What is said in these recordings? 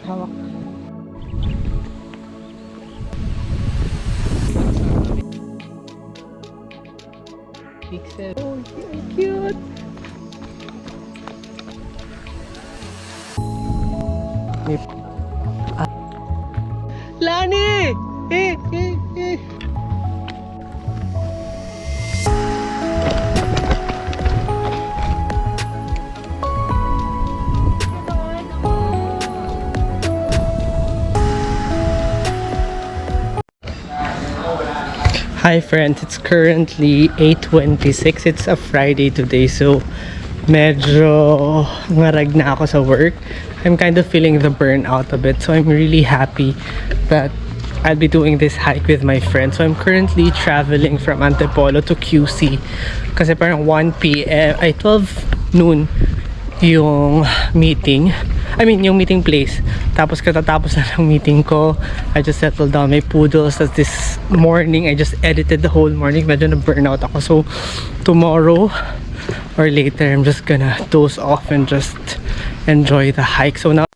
Hawak. Pixel. Oh, cute. Lani! Eh. Hi friends, it's currently 8:26. It's a Friday today, so medyo ngarag na ako sa work. I'm kind of feeling the burnout a bit, so I'm really happy that I'll be doing this hike with my friends. So I'm currently traveling from Antipolo to QC kasi parang 1 p.m. ay 12 noon yung meeting. Yung meeting place. Tapos katatapos na ng meeting ko, I just settled down my poodles. As this morning, I just edited the whole morning. Medyo na-burnout ako. So, tomorrow or later, I'm just gonna doze off and just enjoy the hike. So now,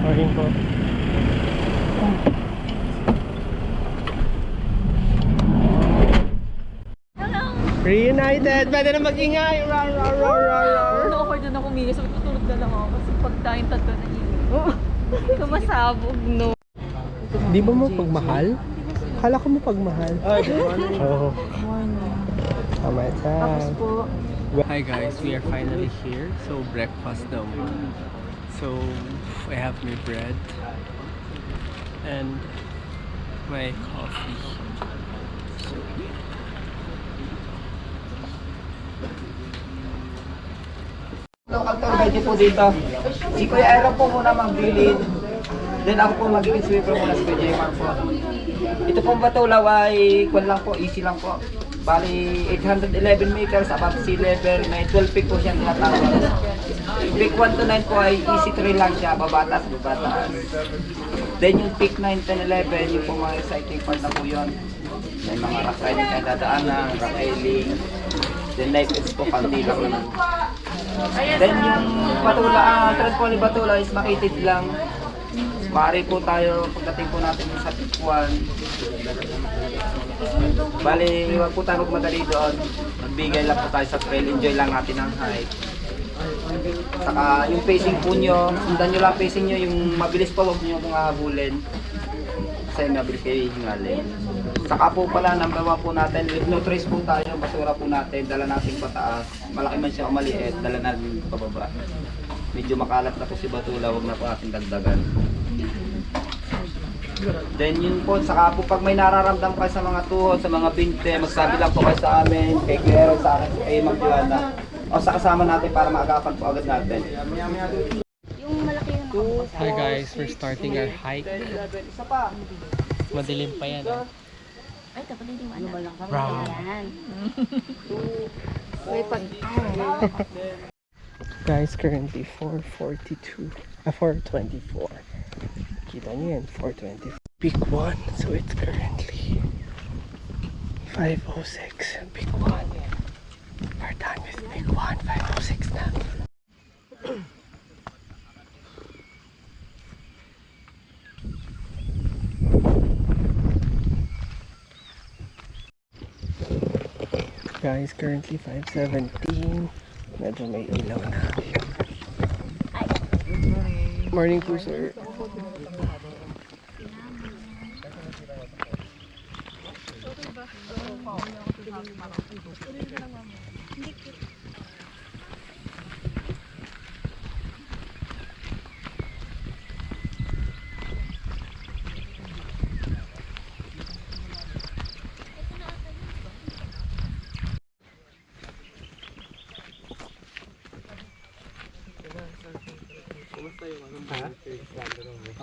morning po. Reunited! Pwede na mag-ingay! Rar, rar, rar, rar, rar. Na-offer doon ako umigas. Sabi ko, tulog na lang ako. Kasi pag tayong tatlo na kumasabog, no. Di ba mo pagmahal? Kala ko mo pagmahal. Oo. Tama Tapos yan. po, Hi guys, we are finally here. So breakfast daw. So I have my bread and my coffee. Local tour guide po dito. Si Kuya Aaron po muna mag-lead. Then ako po magiging sweeper muna si Kuya Jmar po. Ito pong Batulaw ay kwan lang po, easy lang po. Bali 811 meters above sea level, may 12 peak po siya tinatawag. Peak 1 to 9 po ay easy trail lang siya, babatas. Then yung peak 9, 10, 11, yung po mga exciting part na po yun. May mga rock riding kayo dadaanan, rock ailing. Then life is po kanti lang naman. Then yung trend po ni Batula is makitid lang. Maaari po tayo pagdating po natin sa peak 1. Bali, huwag po tayo magmadali doon. Magbigay lang po tayo sa trail, enjoy lang natin ang hike. Saka yung pacing po nyo, sundan nyo lang pacing nyo, yung mabilis po huwag nyo mga habulin. Kasi mabilis kayo hingalin. Saka po pala, number 1 po natin, with no trace po tayo, basura po natin, dala natin pataas. Malaki man siya o maliit, dala natin pababa. Medyo makalat na po si Batula, huwag na po natin dagdagan. Then yun po, saka po pag may nararamdam kayo sa mga tuhod, sa mga binte, magsabi lang po kayo sa amin, kay Claro, sa akin, kay Ma'am Joanna. O sa kasama natin para maagapan po agad natin. yung malaki yung Hi guys, we're starting our hike. Isa pa. Madilim pa yan. Ay, dapat hindi mo anak. Brown. Yan. May pag... Guys, currently 4:42. 4:24. Kita niyo yan, 4:24. Peak 1, so it's currently 5:06. Peak 1. We're done with Peak 1, 5:06 na. Guys, currently 5:17. Medyo may ilaw na. Good morning. Morning po, sir.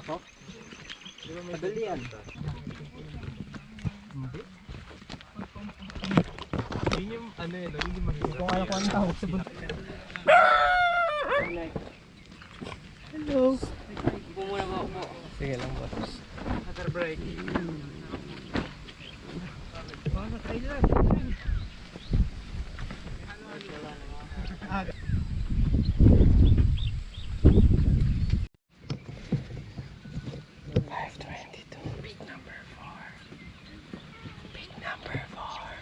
Ako? Madali yan. Yun yung ano yun, yun yung mahirap. Kung alam ko ang tawag sa buntot. Hello. Upo muna ba ako? Sige lang, boss. After break. 5:22. Big number 4. Big number 4.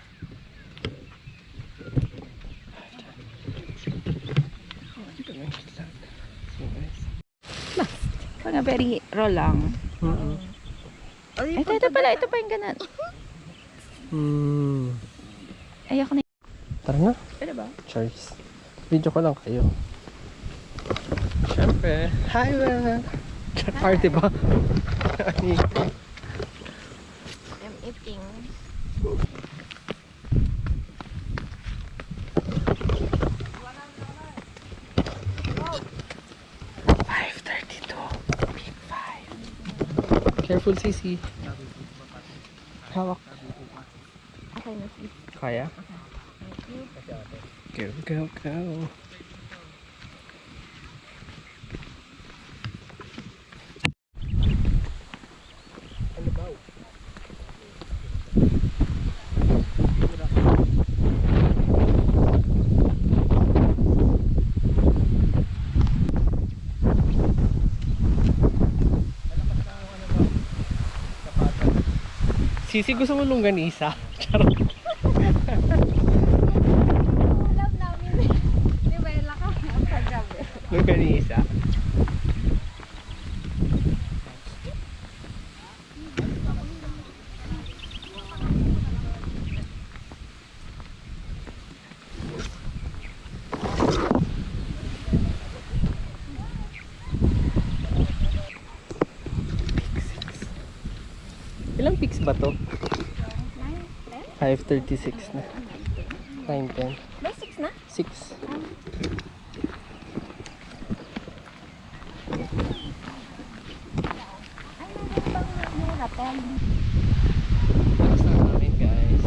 Dito na yung flag. So guys. Parang very raw lang. Ito pala, ito pa yung ganun. Ayoko na. Tara na. Pwede ba? Choice. Video ko lang kayo. Siyempre. Hi, man. Party ba? I'm eating. Big 5. Careful, Sisi. Hawak. Okay na. Kaya? Go, go, go. Sisi, gusto mo longganisa? Charot. Alam namin eh. Di ba yung laka? Ang paggabi. Longganisa? Ilang pics ba to? 5:36 na. 9:10. May 6 na? 6. Ay, meron bang may hotel? Tapos na namin, guys.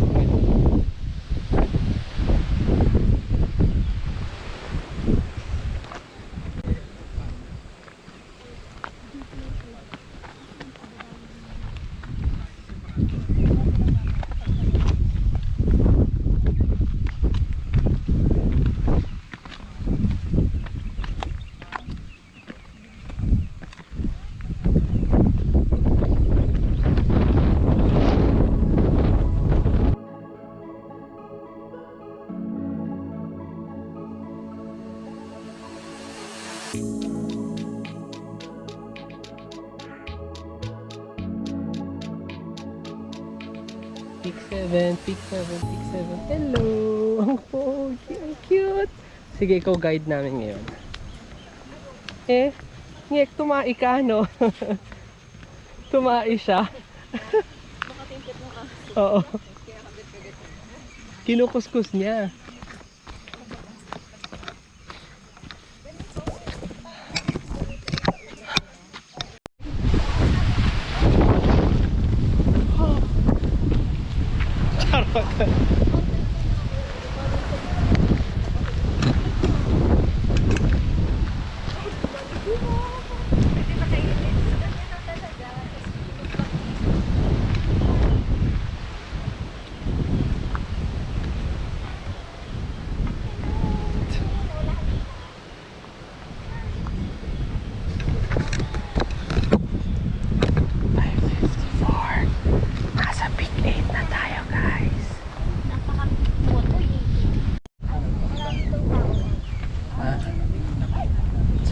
Pick 7, pick 7, pick 7. Hello! Ang pogi, ang cute! Sige, ikaw guide namin ngayon. Eh, ngek, tumai ka, no? Tumai siya. Makatimpit mo ka. Oo. Kinukuskus niya.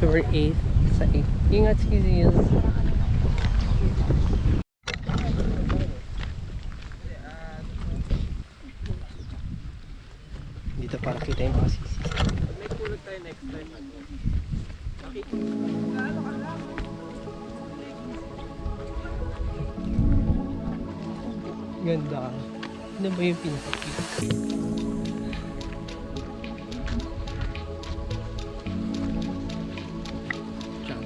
October 8 sa 8. Ingat, sis. Dito para kita yung mga sis. May kulot tayo next time. Ganda. Ano ba yung pinaka-peak? Diyan.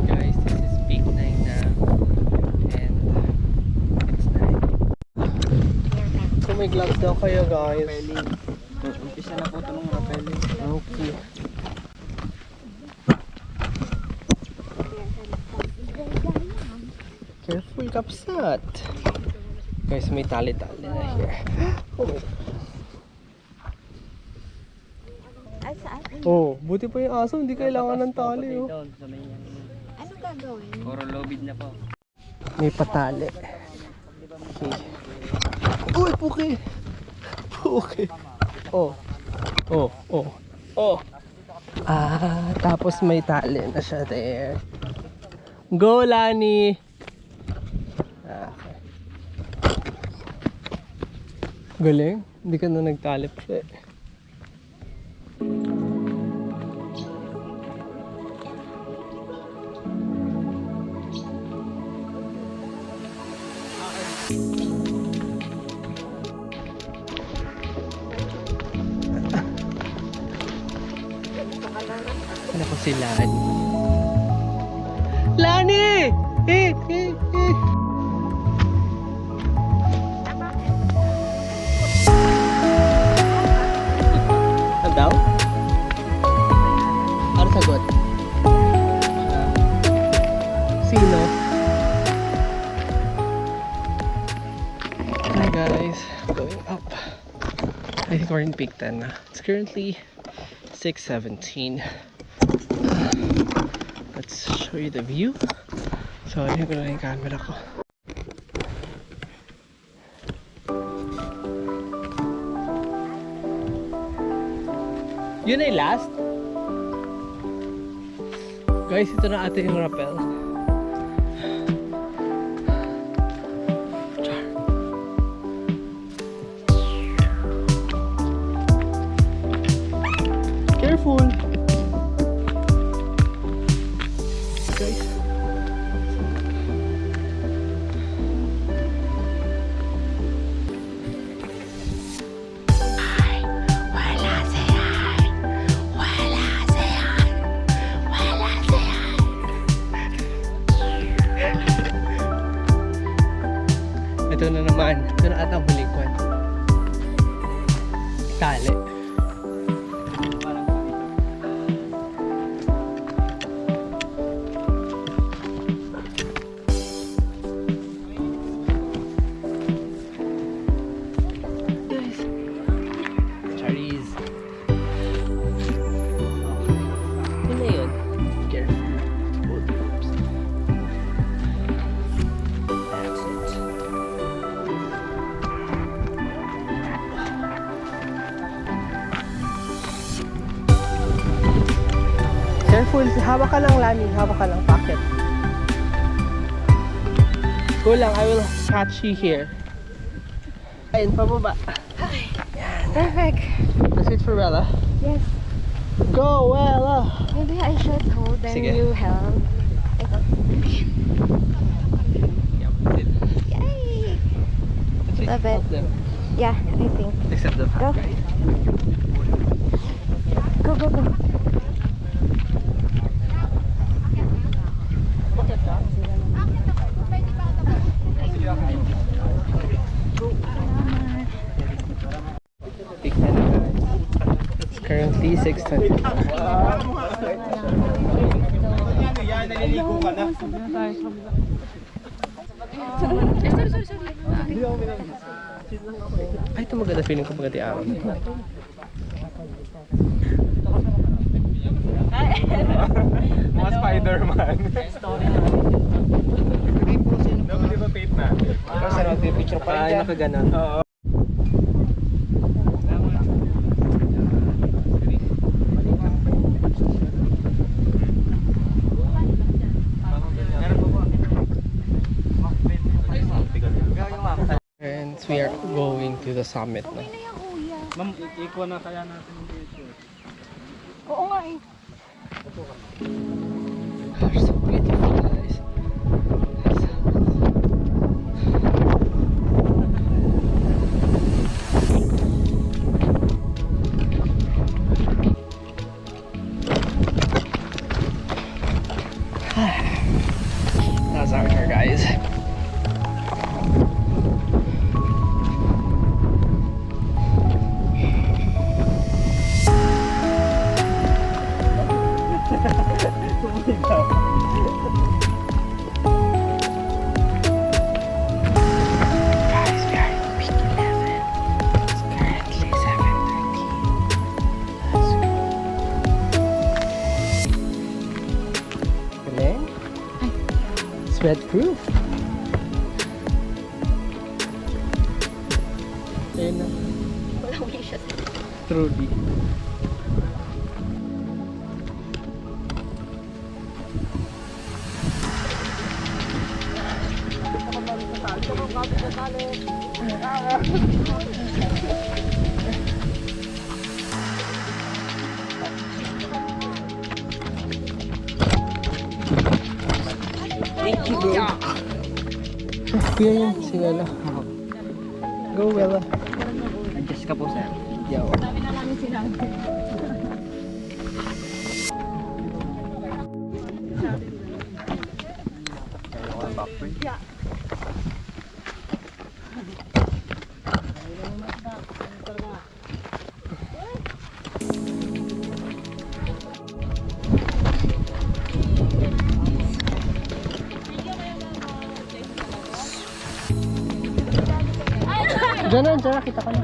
Guys, this is peak 9 na. And it's 9. So may gloves daw kayo, guys. Umpisa na po ito ng rappelling. Okay. Careful, kapsat. Guys, may tali-tali na here. Ay, saan? Oh, buti pa yung aso, hindi kailangan ng tali. Oh. Ano gagawin? Puro lobid na po. May patali. Okay. Uy, puki! Puki! Oh. Oh, oh. Oh. Tapos may tali na siya there. Go, Lani! Okay. Galing. Hindi ka na nagtali pa eh. Ano ko si Lani? Lani! Ano daw? Ano sagot? Sino? Hi guys, going up. I think we're in peak 10 na. It's currently 6:17. Let's show you the view. So, ano ko lang yung camera ko. Yun ay last. Guys, ito na ate yung rappel. Char. Careful. Guys. Ito na naman. Ito na atang huling kwan. Tali. Guys. Charis. Yun na yun. Careful. Hold your hips. That's it. Careful, hawak ka lang, Lani. Hawak ka lang, packet. Go lang, I will catch you here. Ayun, pababa. Perfect. Let's wait for Bella. Yes. Go, Bella! Maybe I should hold then Sige. you help. Yay! Let's Love it. help them. Yeah, I think. Except the Go. fat guy. Go, go, go. Big fan, guys. It's currently 6:20. Yan, naliligo ka na. Ay, ito maganda. Feeling ko maganda yung araw. Mga Spider-Man. Dapat di ba tape na? Kasi nagpipicture pa rin Ay, dyan. nakaganon. Oo. Friends, we are going to the summit na. Ma'am, ikuha na kaya natin yung picture. Oo nga eh. Gosh, so beautiful, guys. That's our car, guys. Guys, we are in peak 11. It's currently 7:30. Let's go. Galing? Sweat proof. Ayun na. Walang wishes. Truly. Thank you, bro. Kuya yun, si Wella. Go, Wella. Adjust ka po, sir. Yo. Diyan na, kita ko na.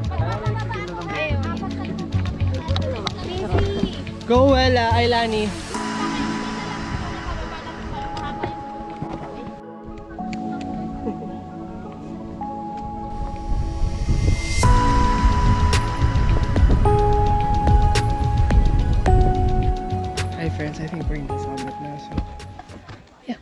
Go, Wella, Ailani. Hi friends, I think we're in the summit now, so yeah.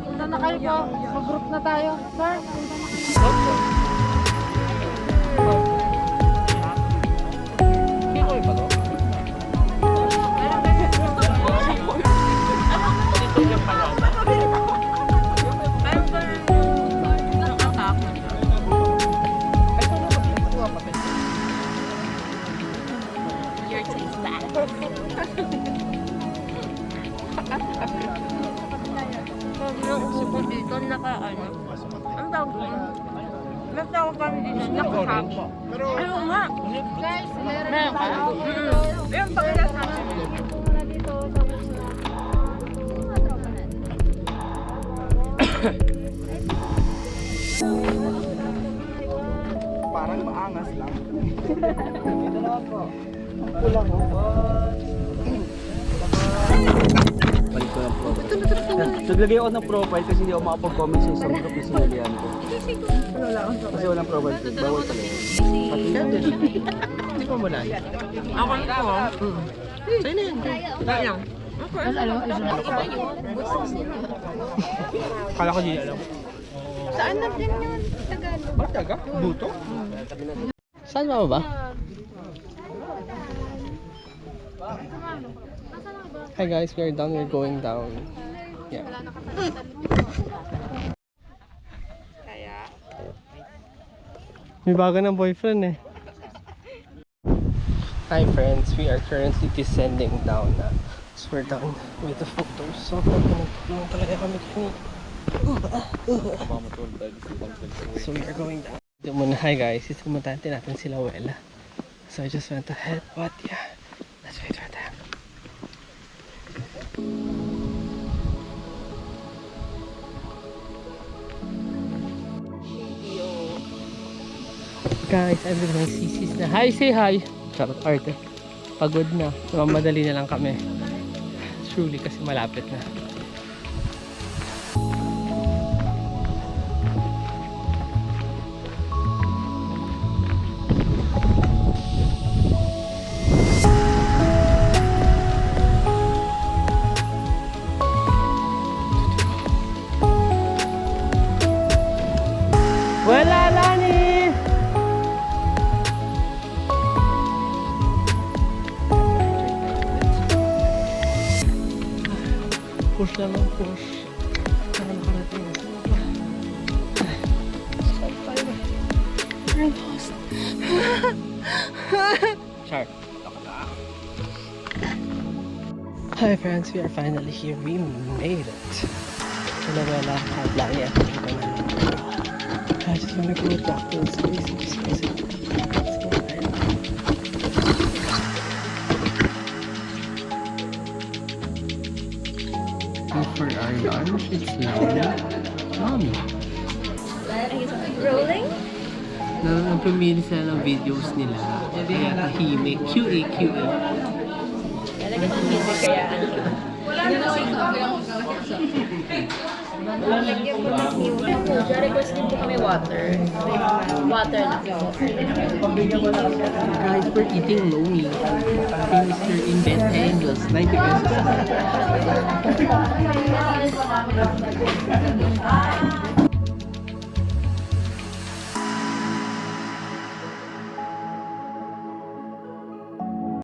Punta na kayo po. Mag-group na tayo. Sir, Your taste back. Nung upo dito, ang tawag ko, natawag kami dito, nakahapo. Ayaw nga. guys, Meron ka? Meron pa kaya sa akin. muna dito. Parang maangas lang. Dito na ako. Ang kulang mo. Balik ko ng profile. Naglagay ako ng profile kasi hindi ako makapag-comment sa isang group na sinalihan ko. Kasi walang profile. Bawal pala yun. Hindi pa mo na. Ako ito. Sa'yo na yan. Sayang. Kala ko di alam. Saan na din yun? Tagalog. Ba't taga? Buto? Saan ba ba? Hi guys, we are done. We're going down. Yeah. May bago ng boyfriend eh. Hi friends, we are currently descending down na. So we're done with the photos. So nagpulong talaga kami kanina. So we are going down. Ito muna, hi guys, ito muna natin sila Wela. So I just went ahead, but yeah, let's wait for them. Guys, I'm with my sisis na. Hi, say hi! Charot arte. Pagod na. Mamadali na lang kami. Truly, kasi malapit na. Wala, Lani! Push lang ang push. Para makarating na sa baba. Stop tayo. We're lost. Char. Hi friends, we are finally here. We made it. Wala, Lani at I just want to go back to the space. Let's go. For our lunch, it's now Mommy. Rolling? Nagpamili sila ng videos nila. Kaya tahimik. QA. Talaga ng music kaya ano. Lalagyan ko ng new. Request din po kami water. Water na po. Guys, we're eating Lomi. Mr. Invent Angels. 90 pesos.